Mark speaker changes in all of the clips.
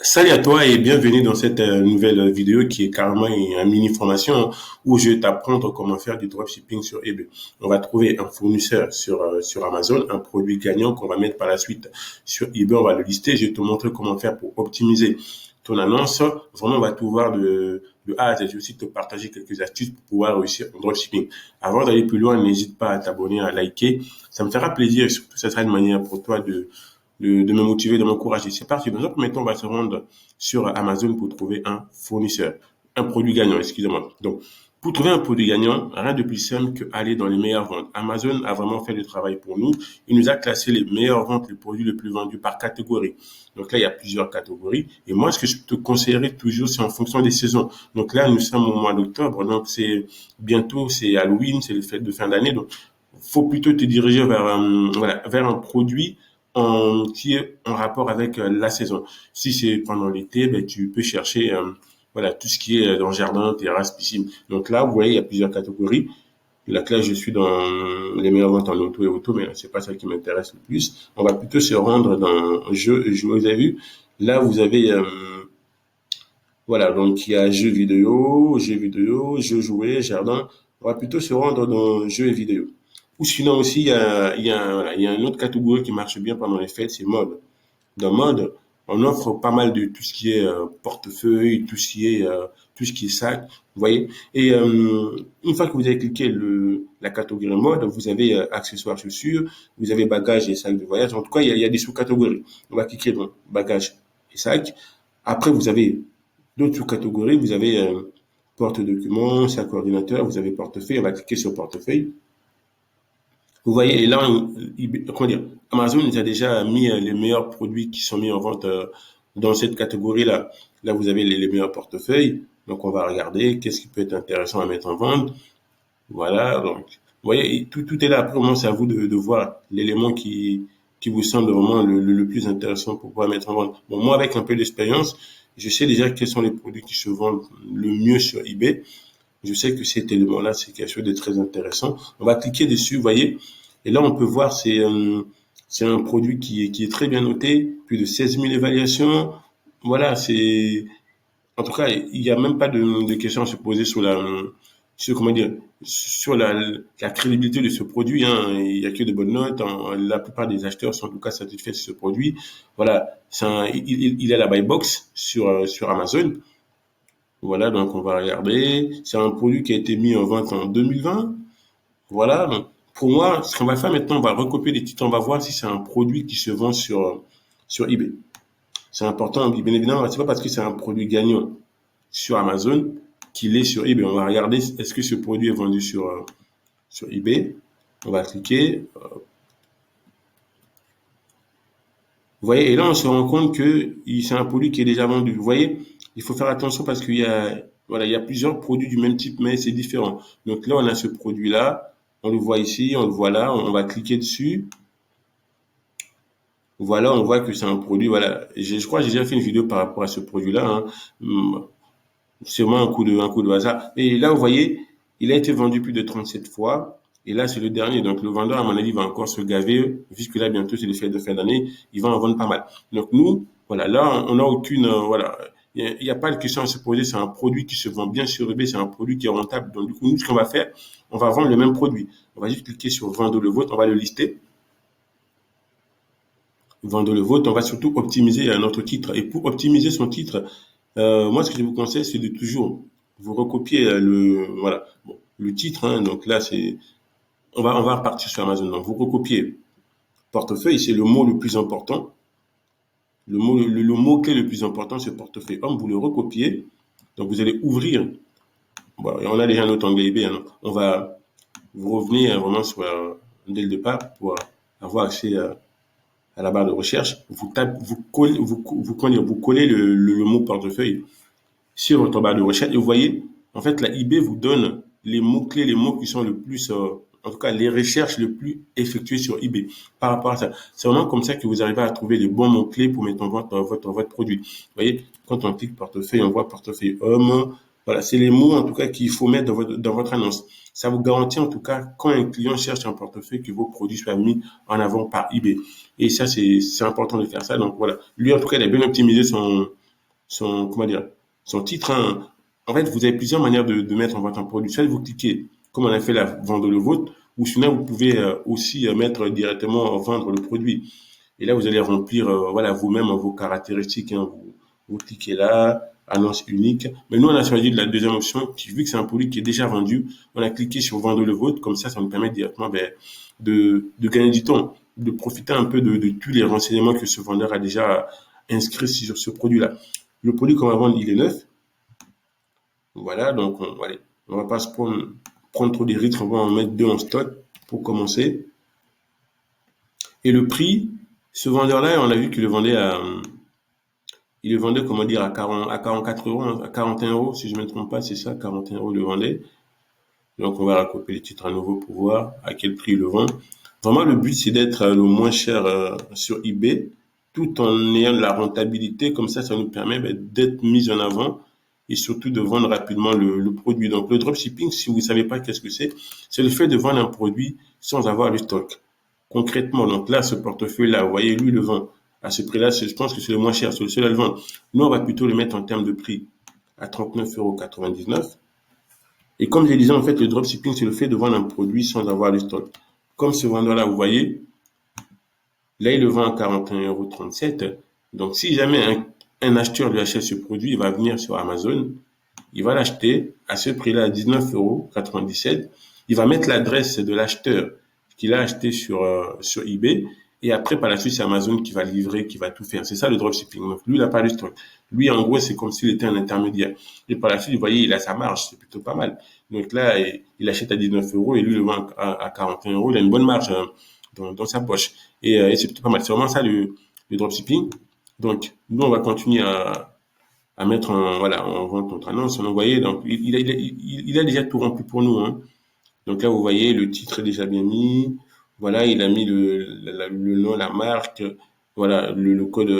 Speaker 1: Salut à toi et bienvenue dans cette nouvelle vidéo qui est carrément une mini formation où je vais t'apprendre comment faire du dropshipping sur eBay. On va trouver un fournisseur sur Amazon, un produit gagnant qu'on va mettre par la suite sur eBay. On va le lister. Je vais te montrer comment faire pour optimiser ton annonce. Vraiment, on va tout voir de A à Z. Je vais aussi te partager quelques astuces pour pouvoir réussir en dropshipping. Avant d'aller plus loin, n'hésite pas à t'abonner, à liker. Ça me fera plaisir et surtout, ça sera une manière pour toi de me motiver, de m'encourager. C'est parti. Dans un premier temps, on va se rendre sur Amazon pour trouver un fournisseur, un produit gagnant, excusez-moi. Donc, pour trouver un produit gagnant, rien de plus simple qu'aller dans les meilleures ventes. Amazon a vraiment fait le travail pour nous. Il nous a classé les meilleures ventes, les produits les plus vendus par catégorie. Donc là, il y a plusieurs catégories. Et moi, ce que je te conseillerais toujours, c'est en fonction des saisons. Donc là, nous sommes au mois d'octobre. Donc bientôt, c'est Halloween, c'est les fêtes de fin d'année. Donc, faut plutôt te diriger vers un produit qui est en rapport avec la saison. Si c'est pendant l'été, ben, tu peux chercher tout ce qui est dans le jardin, terrasse, piscine. Donc là, vous voyez, il y a plusieurs catégories. Là, je suis dans les meilleures ventes en auto et auto, mais c'est pas ça qui m'intéresse le plus. On va plutôt se rendre dans jeux et jouets. Vous avez vu, là, vous avez donc il y a jeux jouets, jardin. On va plutôt se rendre dans jeux et vidéos. Ou sinon aussi, il y a une autre catégorie qui marche bien pendant les fêtes, c'est mode. Dans mode, on offre pas mal de tout ce qui est portefeuille, tout ce qui est sac, vous voyez. Et une fois que vous avez cliqué la catégorie mode, vous avez accessoires chaussures, vous avez bagages et sacs de voyage. En tout cas, il y a des sous-catégories. On va cliquer dans bagages et sacs. Après, vous avez d'autres sous-catégories. Vous avez porte-documents, sac ordinateur, vous avez portefeuille. On va cliquer sur portefeuille. Vous voyez, et là, comment dire, Amazon nous a déjà mis les meilleurs produits qui sont mis en vente dans cette catégorie-là. Là, vous avez les meilleurs portefeuilles. Donc, on va regarder qu'est-ce qui peut être intéressant à mettre en vente. Voilà, donc, vous voyez, tout est là. Après, vraiment, c'est à vous de voir l'élément qui vous semble vraiment le plus intéressant pour pouvoir mettre en vente. Bon, moi, avec un peu d'expérience, je sais déjà quels sont les produits qui se vendent le mieux sur eBay. Je sais que cet élément-là, c'est quelque chose de très intéressant. On va cliquer dessus, vous voyez. Et là, on peut voir, c'est un produit qui est très bien noté, plus de 16 000 évaluations. Voilà, en tout cas, il n'y a même pas de questions à se poser comment dire, sur la crédibilité de ce produit, hein. Il n'y a que de bonnes notes. La plupart des acheteurs sont en tout cas satisfaits de ce produit. Voilà, il a la buy box sur Amazon. Voilà, donc on va regarder. C'est un produit qui a été mis en vente en 2020. Voilà, donc pour moi, ce qu'on va faire maintenant, on va recopier les titres, on va voir si c'est un produit qui se vend sur eBay. C'est important, bien évidemment, c'est pas parce que c'est un produit gagnant sur Amazon qu'il est sur eBay. On va regarder est-ce que ce produit est vendu sur eBay. On va cliquer. Vous voyez, et là, on se rend compte que c'est un produit qui est déjà vendu. Vous voyez, il faut faire attention parce il y a plusieurs produits du même type, mais c'est différent. Donc là, on a ce produit-là. On le voit ici, on le voit là. On va cliquer dessus. Voilà, on voit que c'est un produit. Voilà, je crois que j'ai déjà fait une vidéo par rapport à ce produit-là, hein. C'est vraiment un coup de hasard. Et là, vous voyez, il a été vendu plus de 37 fois. Et là, c'est le dernier. Donc, le vendeur, à mon avis, va encore se gaver, puisque là, bientôt, c'est les fêtes de fin d'année. Il va en vendre pas mal. Donc, nous, voilà, là, on n'a aucune, voilà. Il n'y a pas de question à se poser. C'est un produit qui se vend bien sur eBay. C'est un produit qui est rentable. Donc, du coup, nous, ce qu'on va faire, on va vendre le même produit. On va juste cliquer sur vendre le vôtre. On va le lister. Vendre le vôtre. On va surtout optimiser notre titre. Et pour optimiser son titre, moi, ce que je vous conseille, c'est de toujours vous recopier le titre, hein. Donc là, on va repartir sur Amazon. Donc, vous recopiez portefeuille, c'est le mot le plus important. Le mot-clé le plus important, c'est portefeuille. Homme, vous le recopiez. Donc, vous allez ouvrir. Bon, et on a déjà notre onglet eBay, hein. Vous revenez vraiment dès le départ pour avoir accès à la barre de recherche. Vous collez le mot portefeuille sur votre barre de recherche et vous voyez, en fait, la eBay vous donne les mots-clés, les mots qui sont le plus, en tout cas, les recherches les plus effectuées sur eBay par rapport à ça. C'est vraiment comme ça que vous arrivez à trouver les bons mots-clés pour mettre en vente votre produit. Vous voyez, quand on clique portefeuille, on voit portefeuille homme. Voilà, c'est les mots, en tout cas, qu'il faut mettre dans votre annonce. Ça vous garantit, en tout cas, quand un client cherche un portefeuille, que vos produits soient mis en avant par eBay. Et ça, c'est important de faire ça. Donc, voilà. Lui, en tout cas, il a bien optimisé comment dire, son titre, hein. En fait, vous avez plusieurs manières de mettre en vente un produit. Soit vous cliquez, comme on a fait la vente le vôtre, ou sinon vous pouvez aussi mettre directement vendre le produit. Et là, vous allez remplir voilà, vous-même vos caractéristiques, hein. Vous cliquez là, annonce unique. Mais nous, on a choisi la deuxième option, vu que c'est un produit qui est déjà vendu, on a cliqué sur vendre le vôtre. Comme ça nous permet directement de gagner du temps, de profiter un peu de tous les renseignements que ce vendeur a déjà inscrits sur ce produit-là. Le produit qu'on va vendre, il est neuf. Voilà, donc allez, on va pas se prendre trop de risques, on va en mettre 2 en stock pour commencer. Et le prix, ce vendeur-là, on a vu qu'il le vendait il le vendait, comment dire, à 44 euros, hein, à 41 euros, si je ne me trompe pas, c'est ça, 41 euros il le vendait. Donc on va recopier les titres à nouveau pour voir à quel prix il le vend. Vraiment, le but, c'est d'être le moins cher sur eBay, tout en ayant de la rentabilité. Comme ça nous permet d'être mis en avant et surtout de vendre rapidement le produit. Donc le dropshipping, si vous ne savez pas qu'est-ce que c'est le fait de vendre un produit sans avoir le stock. Concrètement, donc là, ce portefeuille-là, vous voyez, lui, le vend à ce prix-là, je pense que c'est le moins cher, c'est le seul à le vendre. Nous, on va plutôt le mettre en termes de prix à 39,99 €. Et comme je disais, en fait, le dropshipping, c'est le fait de vendre un produit sans avoir le stock. Comme ce vendeur-là, vous voyez, là, il le vend à 41,37 €. Donc, si jamais un acheteur lui achète ce produit, il va venir sur Amazon, il va l'acheter à ce prix-là à 19,97 €. Il va mettre l'adresse de l'acheteur qu'il a acheté sur eBay. Et après, par la suite, c'est Amazon qui va livrer, qui va tout faire. C'est ça le dropshipping. Donc, lui, il n'a pas de stock. Lui, en gros, c'est comme s'il était un intermédiaire. Et par la suite, vous voyez, il a sa marge. C'est plutôt pas mal. Donc là, il achète à 19 € et lui, il le vend à 41 €. Il a une bonne marge hein, dans sa poche. Et c'est plutôt pas mal. C'est vraiment ça le dropshipping. Donc, nous, on va continuer à mettre en vente notre annonce, on envoyait. Donc, il a déjà tout rempli pour nous, hein. Donc là, vous voyez, le titre est déjà bien mis. Voilà, il a mis le nom, la marque, voilà, le code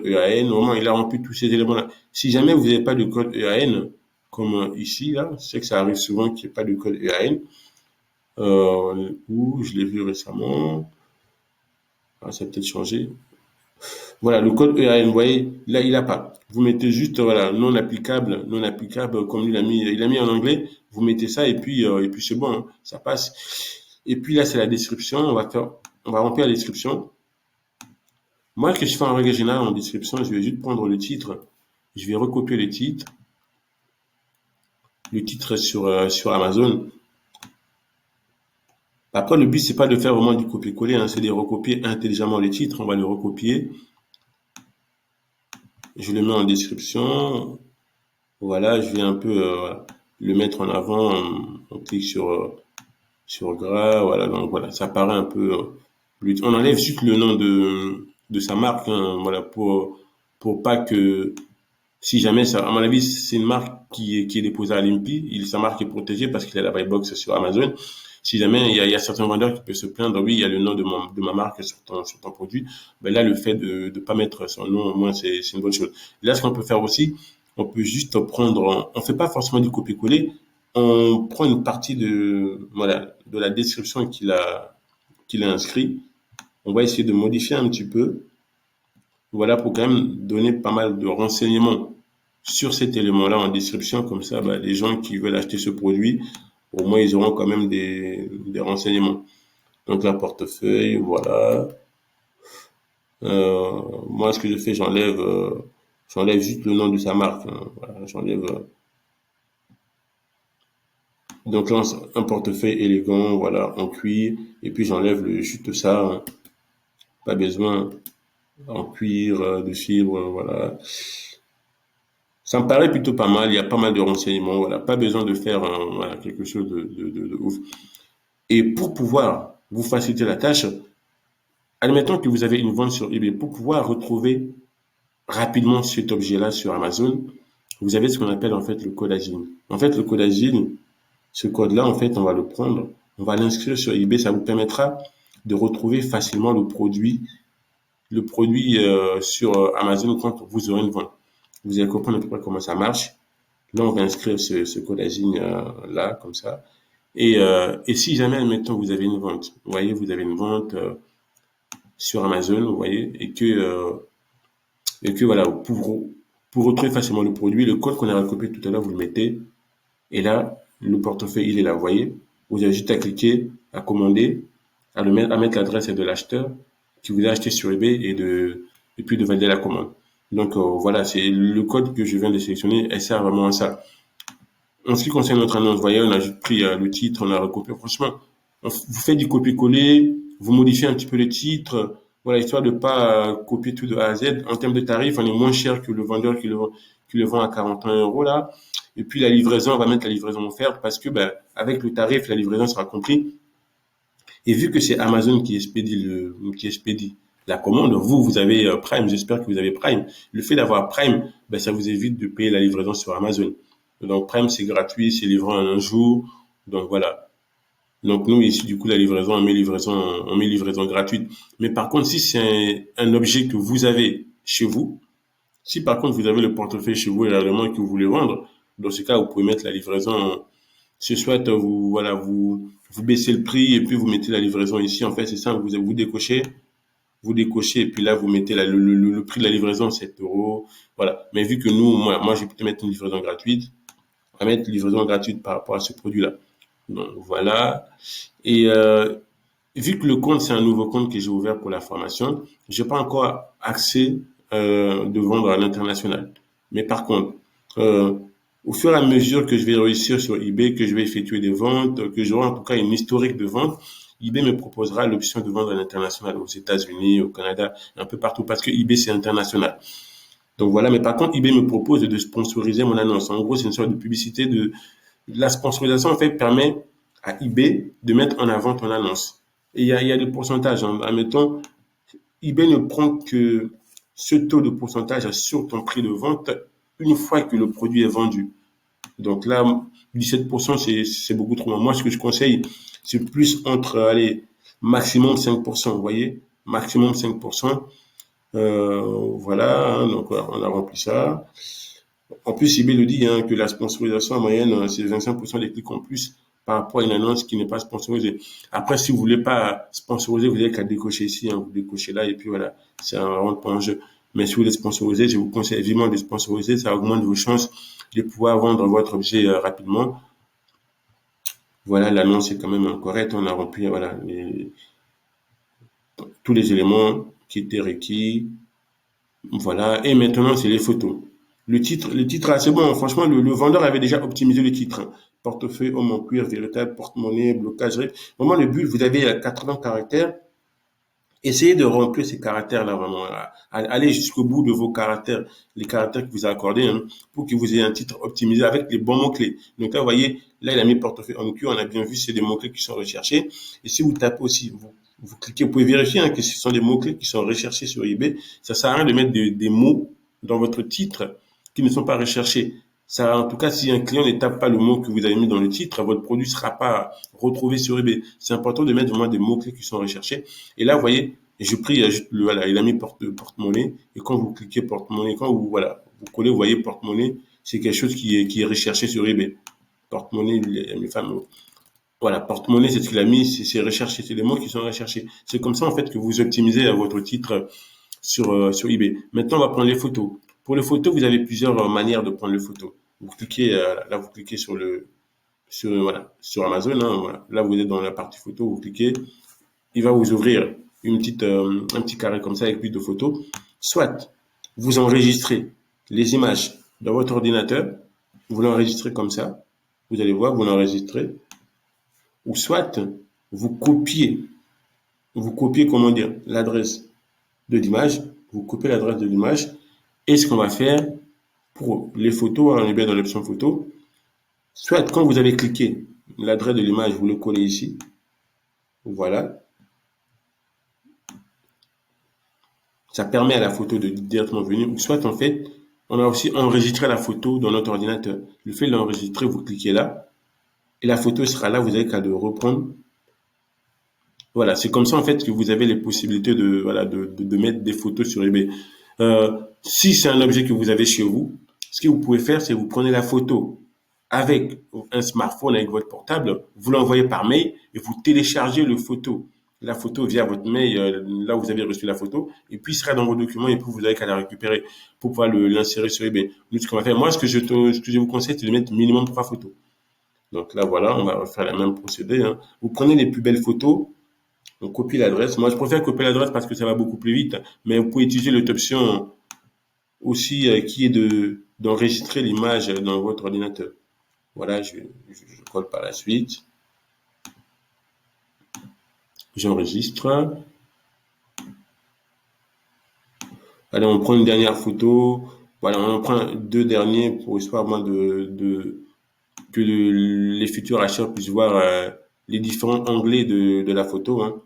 Speaker 1: EAN. Normalement, il a rempli tous ces éléments-là. Si jamais vous n'avez pas de code EAN, comme ici, là, je sais que ça arrive souvent qu'il n'y ait pas de code EAN, ou je l'ai vu récemment. Ah, ça a peut-être changé. Voilà, le code EAN, vous voyez, là, il n'a pas. Vous mettez juste, voilà, non applicable, comme lui, il a mis en anglais. Vous mettez ça et puis c'est bon, hein, ça passe. Et puis là, c'est la description. On va remplir la description. Moi, ce que je fais en règle générale en description, je vais juste prendre le titre. Je vais recopier le titre sur Amazon. Après, le but, c'est pas de faire vraiment du copier-coller, hein, c'est de recopier intelligemment le titre. On va le recopier. Je le mets en description. Voilà, je vais un peu le mettre en avant. On clique sur gras. Voilà, donc voilà, ça paraît un peu. On enlève juste le nom de sa marque, hein, voilà, pour pas que si jamais ça, à mon avis, c'est une marque qui est déposée à l'INPI, sa marque est protégée parce qu'il a la buy box sur Amazon. Si jamais il y a certains vendeurs qui peuvent se plaindre, oui, il y a le nom de ma marque sur ton produit, ben là, le fait de pas mettre son nom, au moins, c'est une bonne chose. Là, ce qu'on peut faire aussi, on peut juste prendre, on fait pas forcément du copier-coller, on prend une partie voilà, de la description qu'il a inscrit. On va essayer de modifier un petit peu. Voilà, pour quand même donner pas mal de renseignements sur cet élément-là en description. Comme ça, bah, les gens qui veulent acheter ce produit, au moins, ils auront quand même des renseignements. Donc, là, portefeuille, voilà. Moi, ce que je fais, j'enlève juste le nom de sa marque, hein. Voilà, j'enlève. Donc là, un portefeuille élégant, voilà, en cuir. Et puis, j'enlève juste ça, hein. Pas besoin en cuir, de fibre, voilà. Ça me paraît plutôt pas mal. Il y a pas mal de renseignements. Voilà, pas besoin de faire voilà, quelque chose de ouf. Et pour pouvoir vous faciliter la tâche, admettons que vous avez une vente sur eBay. Pour pouvoir retrouver rapidement cet objet-là sur Amazon, vous avez ce qu'on appelle en fait le code agile. En fait, le code agile, ce code-là, en fait, on va le prendre, on va l'inscrire sur eBay. Ça vous permettra de retrouver facilement le produit sur Amazon quand vous aurez une vente. Vous allez comprendre à peu près comment ça marche. Là, on va inscrire ce code Agile là, comme ça. Et si jamais, admettons, vous avez une vente, vous voyez, vous avez une vente sur Amazon, vous voyez, et que voilà, Pour retrouver facilement le produit, le code qu'on a recopié tout à l'heure, vous le mettez. Et là, le portefeuille, il est là, vous voyez. Vous avez juste à cliquer, à commander, à mettre l'adresse de l'acheteur qui vous a acheté sur eBay et puis de valider la commande. Donc voilà, c'est le code que je viens de sélectionner, elle sert vraiment à ça. En ce qui concerne notre annonce, vous voyez, on a juste pris le titre, on a recopié. Franchement, vous faites du copier-coller, vous modifiez un petit peu le titre, voilà, histoire de pas copier tout de A à Z. En termes de tarifs, on est moins cher que le vendeur qui le vend à 41 euros là. Et puis la livraison, on va mettre la livraison offerte parce que ben, avec le tarif, la livraison sera compris. Et vu que c'est Amazon qui expédie la commande, vous avez Prime, j'espère que vous avez Prime. Le fait d'avoir Prime, ben, ça vous évite de payer la livraison sur Amazon. Donc Prime, c'est gratuit, c'est livré en un jour. Donc voilà. Donc nous, ici, du coup, la livraison, on met livraison gratuite. Mais par contre, si c'est un objet que vous avez chez vous, si par contre vous avez le portefeuille chez vous et réellement que vous voulez vendre, dans ce cas, vous pouvez mettre la livraison. C'est soit vous baissez le prix et puis vous mettez la livraison ici. En fait, c'est ça, vous décochez et puis là vous mettez le prix de la livraison 7 euros. Voilà. Mais vu que moi, je vais peut-être mettre une livraison gratuite. On va mettre une livraison gratuite par rapport à ce produit-là. Donc voilà. Et vu que le compte, c'est un nouveau compte que j'ai ouvert pour la formation, j'ai pas encore accès de vendre à l'international. Mais par contre, euh, au fur et à mesure que je vais réussir sur eBay, que je vais effectuer des ventes, que j'aurai en tout cas une historique de vente, eBay me proposera l'option de vendre à l'international, aux États-Unis, au Canada, un peu partout, parce que eBay, c'est international. Donc voilà, mais par contre, eBay me propose de sponsoriser mon annonce. En gros, c'est une sorte de publicité la sponsorisation, en fait, permet à eBay de mettre en avant ton annonce. Et il y a des pourcentages. Hein. Admettons, eBay ne prend que ce taux de pourcentage sur ton prix de vente une fois que le produit est vendu. Donc là, 17%, c'est beaucoup trop. Moi, ce que je conseille, c'est plus entre, allez, maximum 5%, vous voyez, maximum 5%. Voilà, hein, donc on a rempli ça. En plus, eBay le dit hein, que la sponsorisation en moyenne, c'est 25% des clics en plus par rapport à une annonce qui n'est pas sponsorisée. Après, si vous voulez pas sponsoriser, vous n'avez qu'à décocher ici, hein, vous décochez là et puis voilà, c'est un rentre pas en jeu. Mais si vous voulez sponsoriser, je vous conseille vivement de sponsoriser, ça augmente vos chances de pouvoir vendre votre objet rapidement. Voilà, l'annonce est quand même correcte, on a rempli voilà tous les éléments qui étaient requis. Voilà, et maintenant c'est les photos. Le titre, c'est bon. Franchement, le vendeur avait déjà optimisé le titre. Hein. Portefeuille, homme en cuir, véritable, porte-monnaie, blocage. Vraiment, le but, vous avez 80 caractères. Essayez de remplir ces caractères-là, vraiment. Allez jusqu'au bout de vos caractères, les caractères que vous avez accordés, hein, pour que vous ayez un titre optimisé avec les bons mots-clés. Donc là, vous voyez, là, il a mis portefeuille homme cuir. On a bien vu, c'est des mots-clés qui sont recherchés. Et si vous tapez aussi, vous cliquez, vous pouvez vérifier hein, que ce sont des mots-clés qui sont recherchés sur eBay. Ça sert à rien de mettre des mots dans votre titre qui ne sont pas recherchés. Ça, en tout cas, si un client ne tape pas le mot que vous avez mis dans le titre, votre produit ne sera pas retrouvé sur eBay. C'est important de mettre vraiment des mots-clés qui sont recherchés. Et là, vous voyez, je prie, voilà, il a mis porte-monnaie. Et quand vous cliquez porte-monnaie, quand vous, voilà, vous collez, vous voyez porte-monnaie, c'est quelque chose qui est recherché sur eBay. Porte-monnaie, les femmes, voilà, porte-monnaie, c'est ce qu'il a mis, c'est recherché, c'est les mots qui sont recherchés. C'est comme ça, en fait, que vous optimisez votre titre sur eBay. Maintenant, on va prendre les photos. Pour les photos, vous avez plusieurs manières de prendre les photos. Vous cliquez, là, vous cliquez voilà, sur Amazon, hein, voilà. Là, vous êtes dans la partie photo, vous cliquez, il va vous ouvrir un petit carré comme ça avec plus de photos. Soit vous enregistrez les images dans votre ordinateur, vous l'enregistrez comme ça, vous allez voir, vous l'enregistrez, ou soit vous copiez, comment dire, l'adresse de l'image, vous copiez l'adresse de l'image, et ce qu'on va faire pour les photos, on est bien dans l'option photo, soit quand vous avez cliqué l'adresse de l'image, vous le collez ici, voilà, ça permet à la photo de directement venir, ou soit en fait, on a aussi enregistré la photo dans notre ordinateur. Le fait de l'enregistrer, vous cliquez là, et la photo sera là, vous avez qu'à le reprendre. Voilà, c'est comme ça en fait que vous avez les possibilités de, voilà, de mettre des photos sur eBay. Si c'est un objet que vous avez chez vous, ce que vous pouvez faire, c'est vous prenez la photo avec un smartphone, avec votre portable, vous l'envoyez par mail et vous téléchargez le photo la photo via votre mail, là où vous avez reçu la photo, et puis il sera dans vos documents, et puis vous n'avez qu'à la récupérer pour pouvoir l'insérer sur eBay. Nous, ce qu'on va faire, moi, ce que je vous conseille, c'est de mettre minimum 3 photos. Donc là, voilà, on va refaire la même procédé, hein. Vous prenez les plus belles photos, on copie l'adresse. Moi, je préfère copier l'adresse parce que ça va beaucoup plus vite, mais vous pouvez utiliser l'autre option aussi qui est d'enregistrer l'image dans votre ordinateur. Voilà, je colle par la suite. J'enregistre. Allez, on prend une dernière photo. Voilà, on en prend 2 derniers pour histoire moi que les futurs acheteurs puissent voir les différents anglais de la photo, hein.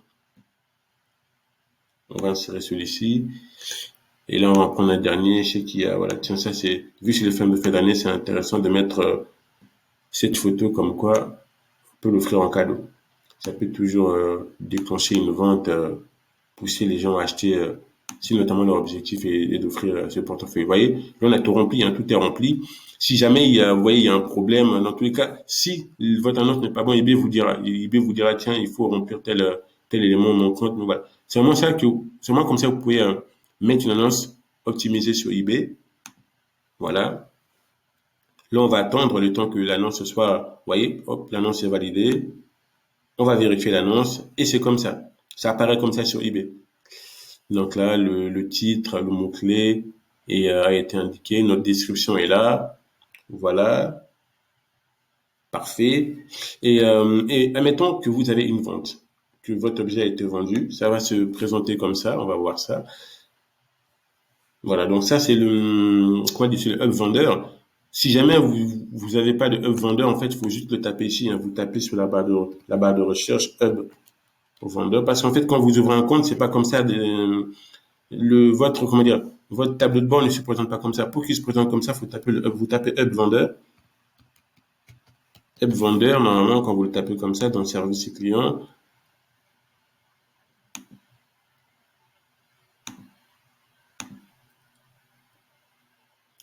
Speaker 1: On va insérer celui-ci. Et là, on va prendre un dernier. Je sais qu'il y a, voilà, tiens, ça c'est, vu que c'est le film de fin d'année, c'est intéressant de mettre cette photo comme quoi on peut l'offrir en cadeau. Ça peut toujours déclencher une vente, pousser les gens à acheter, si notamment leur objectif est d'offrir ce portefeuille. Vous voyez, là on a tout rempli, hein, tout est rempli. Si jamais vous voyez, il y a un problème, dans tous les cas, si votre annonce n'est pas bonne, eBay vous dira, tiens, il faut remplir tel élément manquant. Donc voilà. C'est vraiment comme ça que vous pouvez mettre une annonce optimisée sur eBay. Voilà. Là, on va attendre le temps que l'annonce soit, vous voyez, hop, l'annonce est validée. On va vérifier l'annonce et c'est comme ça. Ça apparaît comme ça sur eBay. Donc là, le titre, le mot-clé a été indiqué. Notre description est là. Voilà. Parfait. Et admettons que vous avez une vente, que votre objet a été vendu. Ça va se présenter comme ça. On va voir ça. Voilà. Donc ça, c'est c'est le hub vendeur. Si jamais vous avez pas de hub vendeur, en fait, il faut juste le taper ici, hein. Vous tapez sur la barre de recherche hub vendeur. Parce qu'en fait, quand vous ouvrez un compte, c'est pas comme ça. Comment dire, votre tableau de bord ne se présente pas comme ça. Pour qu'il se présente comme ça, vous tapez hub vendeur. Hub vendeur, normalement, quand vous le tapez comme ça dans service et client,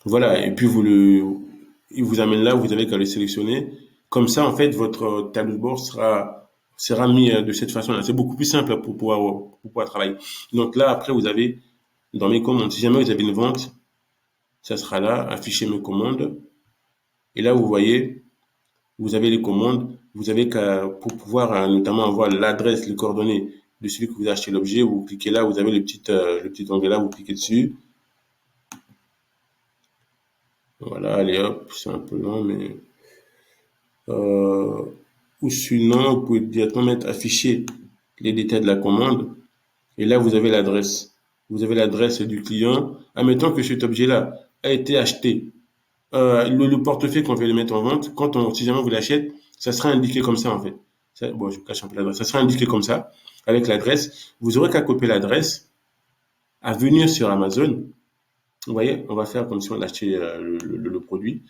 Speaker 1: voilà. Et puis il vous amène là, vous avez qu'à le sélectionner. Comme ça, en fait, votre tableau de bord sera mis de cette façon-là. C'est beaucoup plus simple pour pouvoir travailler. Donc là, après, vous avez dans mes commandes, si jamais vous avez une vente, ça sera là, afficher mes commandes. Et là, vous voyez, vous avez les commandes, vous avez qu'à, pour pouvoir notamment avoir l'adresse, les coordonnées de celui que vous achetez l'objet, vous cliquez là, vous avez le petit onglet là, vous cliquez dessus. Voilà, allez hop, c'est un peu long, mais ou sinon, vous pouvez directement mettre afficher les détails de la commande. Et là, vous avez l'adresse. Vous avez l'adresse du client. Admettons que cet objet-là a été acheté. Le portefeuille qu'on veut le mettre en vente, si jamais vous l'achetez, ça sera indiqué comme ça en fait. Bon, je cache un peu l'adresse. Ça sera indiqué comme ça, avec l'adresse. Vous aurez qu'à copier l'adresse, à venir sur Amazon. Vous voyez, on va faire comme si on achetait le produit.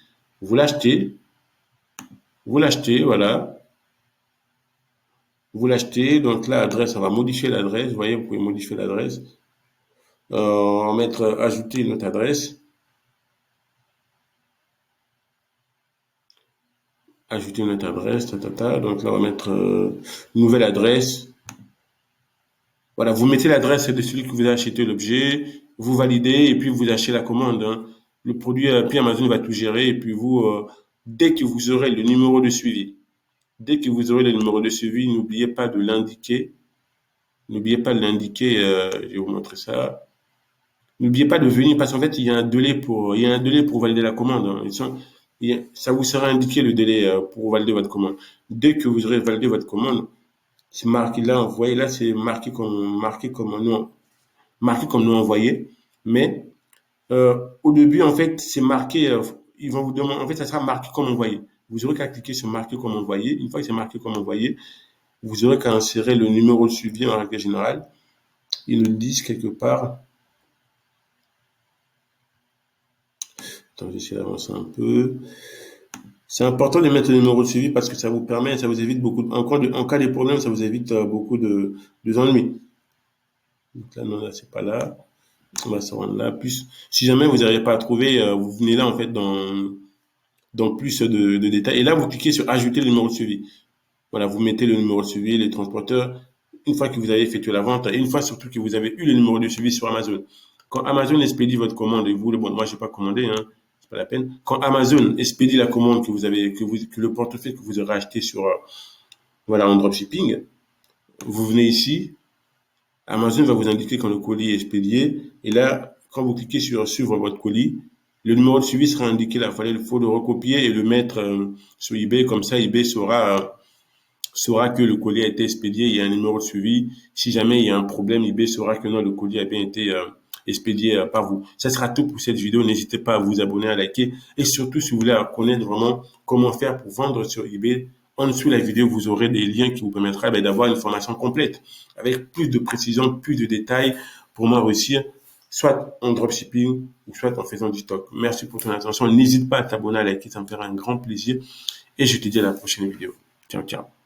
Speaker 1: Vous l'achetez, voilà. Vous l'achetez, donc là, l'adresse, on va modifier l'adresse. Vous voyez, vous pouvez modifier l'adresse. On va mettre ajouter notre adresse. Ajouter notre adresse, Donc là, on va mettre nouvelle adresse. Voilà, vous mettez l'adresse de celui que vous avez acheté l'objet, vous validez et puis vous achetez la commande, hein. Le produit, puis Amazon va tout gérer et puis vous, dès que vous aurez le numéro de suivi, n'oubliez pas de l'indiquer. N'oubliez pas de l'indiquer, je vais vous montrer ça. N'oubliez pas de venir parce qu'en fait, il y a un délai pour valider la commande, hein. Ça vous sera indiqué le délai pour valider votre commande. Dès que vous aurez validé votre commande, c'est marqué là, vous voyez là, c'est marqué comme non envoyé. Mais au début, en fait, c'est marqué, ils vont vous demander, en fait, ça sera marqué comme envoyé. Vous aurez qu'à cliquer sur marqué comme envoyé. Une fois que c'est marqué comme envoyé, vous aurez qu'à insérer le numéro de suivi en règle générale. Ils nous le disent quelque part. Attends, j'essaie d'avancer un peu. C'est important de mettre le numéro de suivi parce que ça vous évite en cas de problème, ça vous évite beaucoup de ennuis. Donc là, non, là, c'est pas là. On va se rendre là. Plus, si jamais vous n'arrivez pas à trouver, vous venez là, en fait, dans plus de détails. Et là, vous cliquez sur ajouter le numéro de suivi. Voilà, vous mettez le numéro de suivi, les transporteurs. une fois que vous avez effectué la vente et une fois surtout que vous avez eu le numéro de suivi sur Amazon. Quand Amazon expédie votre commande et vous, bon, moi, j'ai pas commandé, hein, c'est pas la peine. Quand Amazon expédie la commande que vous avez, que le portefeuille que vous aurez acheté sur, voilà, en dropshipping, vous venez ici, Amazon va vous indiquer quand le colis est expédié. Et là, quand vous cliquez sur suivre votre colis, le numéro de suivi sera indiqué là. Il faut le recopier et le mettre sur eBay. Comme ça, eBay saura que le colis a été expédié. Il y a un numéro de suivi. Si jamais il y a un problème, eBay saura que non, le colis a bien été expédié par vous. Ça sera tout pour cette vidéo. N'hésitez pas à vous abonner, à liker. Et surtout, si vous voulez connaître vraiment comment faire pour vendre sur eBay, en dessous de la vidéo, vous aurez des liens qui vous permettront d'avoir une formation complète avec plus de précision, plus de détails pour moi réussir, soit en dropshipping ou soit en faisant du stock. Merci pour ton attention. N'hésite pas à t'abonner, à liker, ça me fera un grand plaisir. Et je te dis à la prochaine vidéo. Ciao, ciao.